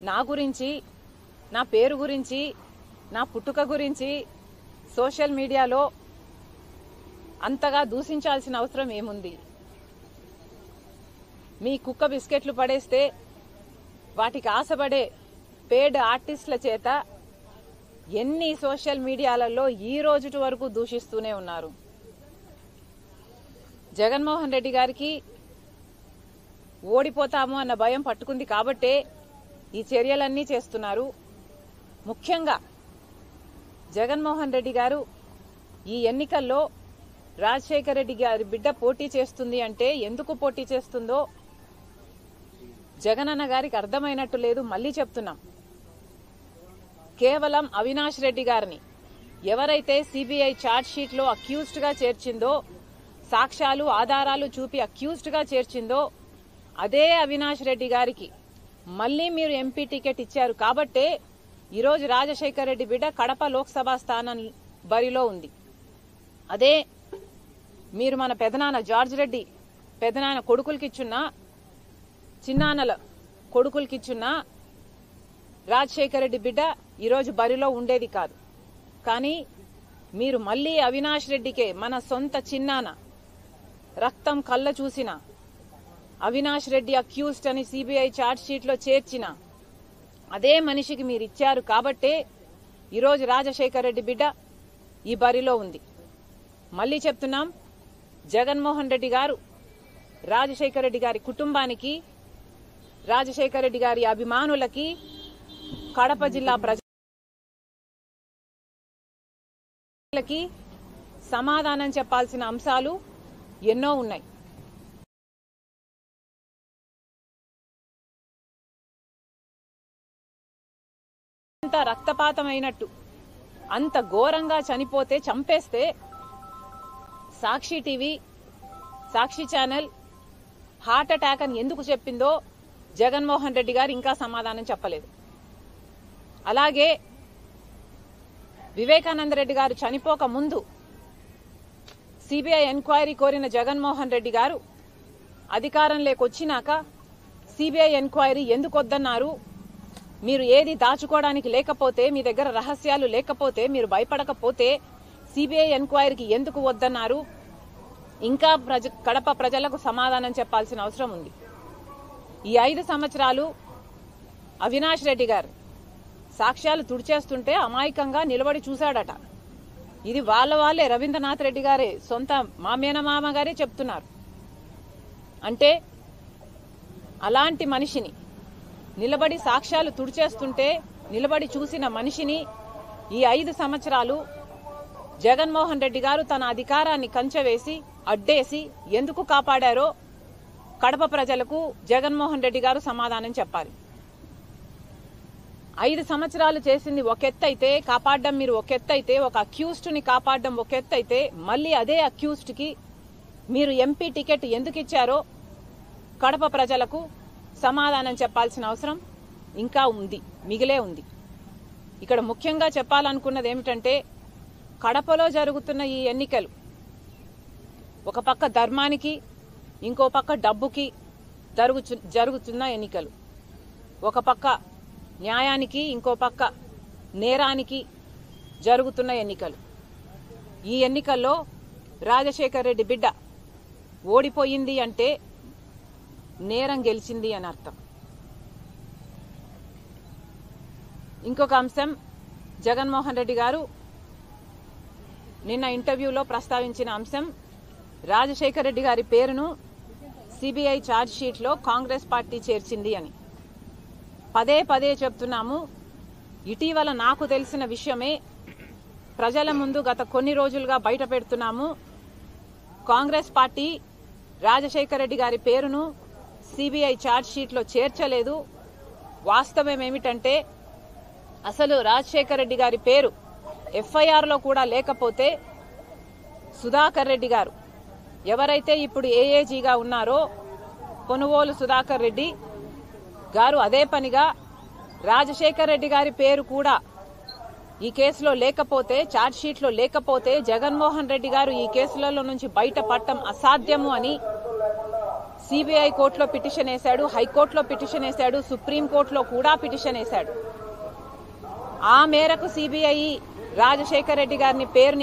నా గురించి, నా పేరు గురించి, నా పుట్టుక గురించి సోషల్ మీడియాలో అంతగా దూషించాల్సిన అవసరం ఏముంది? మీ కుక్క బిస్కెట్లు పడేస్తే వాటికి ఆశపడే పేడ్ ఆర్టిస్టుల చేత ఎన్ని సోషల్ మీడియాలలో ఈ రోజుటి వరకు దూషిస్తూనే ఉన్నారు. జగన్మోహన్ రెడ్డి గారికి ఓడిపోతాము అన్న భయం పట్టుకుంది కాబట్టే ఈ చర్యలన్నీ చేస్తున్నారు. ముఖ్యంగా జగన్మోహన్ రెడ్డి గారు ఈ ఎన్నికల్లో రాజశేఖర రెడ్డి గారి బిడ్డ పోటీ చేస్తుంది అంటే ఎందుకు పోటీ చేస్తుందో జగనన్న గారికి అర్థమైనట్టు లేదు. మళ్లీ చెప్తున్నాం, కేవలం అవినాష్ రెడ్డి గారిని ఎవరైతే సిబిఐ ఛార్జ్ షీట్ లో అక్యూజ్డ్ గా చేర్చిందో, సాక్ష్యాలు ఆధారాలు చూపి అక్యూజ్డ్ గా చేర్చిందో అదే అవినాష్ రెడ్డి గారికి మళ్లీ మీరు ఎంపీ టికెట్ ఇచ్చారు కాబట్టే ఈరోజు రాజశేఖర రెడ్డి బిడ్డ కడప లోక్సభ స్థానం బరిలో ఉంది. అదే మీరు మన పెదనాన్న జార్జ్ రెడ్డి పెదనాన్న కొడుకులకిచ్చున్నా, చిన్నాన్నల కొడుకులకిచ్చున్నా రాజశేఖర రెడ్డి బిడ్డ ఈరోజు బరిలో ఉండేది కాదు. కానీ మీరు మళ్లీ అవినాష్ రెడ్డికే, మన సొంత చిన్నాన్న రక్తం కళ్ళ చూసిన అవినాష్ రెడ్డి అక్యూజ్డ్ అని సిబిఐ ఛార్జ్ షీట్ లో చేర్చిన అదే మనిషికి మీరు ఇచ్చారు కాబట్టే ఈరోజు రాజశేఖర రెడ్డి బిడ్డ ఈ బరిలో ఉంది. మళ్లీ చెప్తున్నాం, జగన్మోహన్ రెడ్డి గారు రాజశేఖర రెడ్డి గారి కుటుంబానికి, రాజశేఖర రెడ్డి గారి అభిమానులకి, కడప జిల్లా ప్రజలకి సమాధానం చెప్పాల్సిన అంశాలు ఎన్నో ఉన్నాయి. అంత రక్తపాతమైనట్టు, అంత ఘోరంగా చనిపోతే, చంపేస్తే సాక్షి టీవీ, సాక్షి ఛానల్ హార్ట్ అటాక్ అని ఎందుకు చెప్పిందో జగన్మోహన్ రెడ్డి గారు ఇంకా సమాధానం చెప్పలేదు. అలాగే వివేకానంద రెడ్డి గారు చనిపోక ముందు సిబిఐ ఎంక్వైరీ కోరిన జగన్మోహన్ రెడ్డి గారు అధికారంలోకి వచ్చినాక సిబిఐ ఎంక్వైరీ ఎందుకు వద్దన్నారు? మీరు ఏది దాచుకోవడానికి లేకపోతే, మీ దగ్గర రహస్యాలు లేకపోతే, మీరు భయపడకపోతే సిబిఐ ఎంక్వైరీకి ఎందుకు వద్దన్నారు? ఇంకా కడప ప్రజలకు సమాధానం చెప్పాల్సిన అవసరం ఉంది. ఈ 5 సంవత్సరాలు అవినాష్ రెడ్డి గారు సాక్ష్యాలు తుడిచేస్తుంటే అమాయకంగా నిలబడి చూశాడట. ఇది వాళ్ళే రవీంద్రనాథ్ రెడ్డి గారే, సొంత మామేనమామ గారే చెప్తున్నారు. అంటే అలాంటి మనిషిని, నిలబడి సాక్ష్యాలు తుడిచేస్తుంటే నిలబడి చూసిన మనిషిని ఈ 5 సంవత్సరాలు జగన్మోహన్ రెడ్డి గారు తన అధికారాన్ని కంచెవేసి అడ్డేసి ఎందుకు కాపాడారో కడప ప్రజలకు జగన్మోహన్ రెడ్డి గారు సమాధానం చెప్పాలి. 5 సంవత్సరాలు చేసింది ఒక ఎత్తైతే, కాపాడడం మీరు ఒక ఎత్తైతే, ఒక అక్యూజ్డ్ ని కాపాడడం ఒక ఎత్తైతే, మళ్లీ అదే అక్యూజ్డ్ కి మీరు ఎంపీ టికెట్ ఎందుకు ఇచ్చారో కడప ప్రజలకు సమాధానం చెప్పాల్సిన అవసరం ఇంకా ఉంది, మిగిలే ఉంది. ఇక్కడ ముఖ్యంగా చెప్పాలనుకున్నది ఏమిటంటే, కడపలో జరుగుతున్న ఈ ఎన్నికలు ఒక పక్క ధర్మానికి, ఇంకో పక్క డబ్బుకి జరుగుతున్న ఎన్నికలు. ఒక పక్క న్యాయానికి, ఇంకో పక్క నేరానికి జరుగుతున్న ఎన్నికలు. ఈ ఎన్నికల్లో రాజశేఖర రెడ్డి బిడ్డ ఓడిపోయింది అంటే నేరం గెలిచింది అని అర్థం. ఇంకొక అంశం, జగన్మోహన్ రెడ్డి గారు నిన్న ఇంటర్వ్యూలో ప్రస్తావించిన అంశం, రాజశేఖర రెడ్డి గారి పేరును సిబిఐ ఛార్జ్ షీట్ లో కాంగ్రెస్ పార్టీ చేర్చింది అని పదే చెప్తున్నాము. ఇటీవల నాకు తెలిసిన విషయమే ప్రజల ముందు గత కొన్ని రోజులుగా బయట పెడుతున్నాము. కాంగ్రెస్ పార్టీ రాజశేఖర రెడ్డి గారి పేరును సిబిఐ ఛార్జ్ షీట్ లో చేర్చలేదు. వాస్తవం ఏమిటంటే, అసలు రాజశేఖర రెడ్డి గారి పేరు ఎఫ్ఐఆర్ లో కూడా లేకపోతే సుధాకర్ రెడ్డి గారు, ఎవరైతే ఇప్పుడు ఏఏజీగా ఉన్నారో కొనుగోలు సుధాకర్ రెడ్డి గారు, అదే పనిగా రాజశేఖర రెడ్డి గారి పేరు కూడా ఈ కేసులో లేకపోతే, ఛార్జ్ షీట్ లో లేకపోతే జగన్మోహన్ రెడ్డి గారు ఈ కేసులలో నుంచి బయటపడటం అసాధ్యము అని సిబిఐ కోర్టులో పిటిషన్ వేశాడు, హైకోర్టులో పిటిషన్ వేశాడు, సుప్రీంకోర్టులో కూడా పిటిషన్ వేశాడు. ఆ మేరకు సిబిఐ రాజశేఖర్ రెడ్డి గారిని పేరు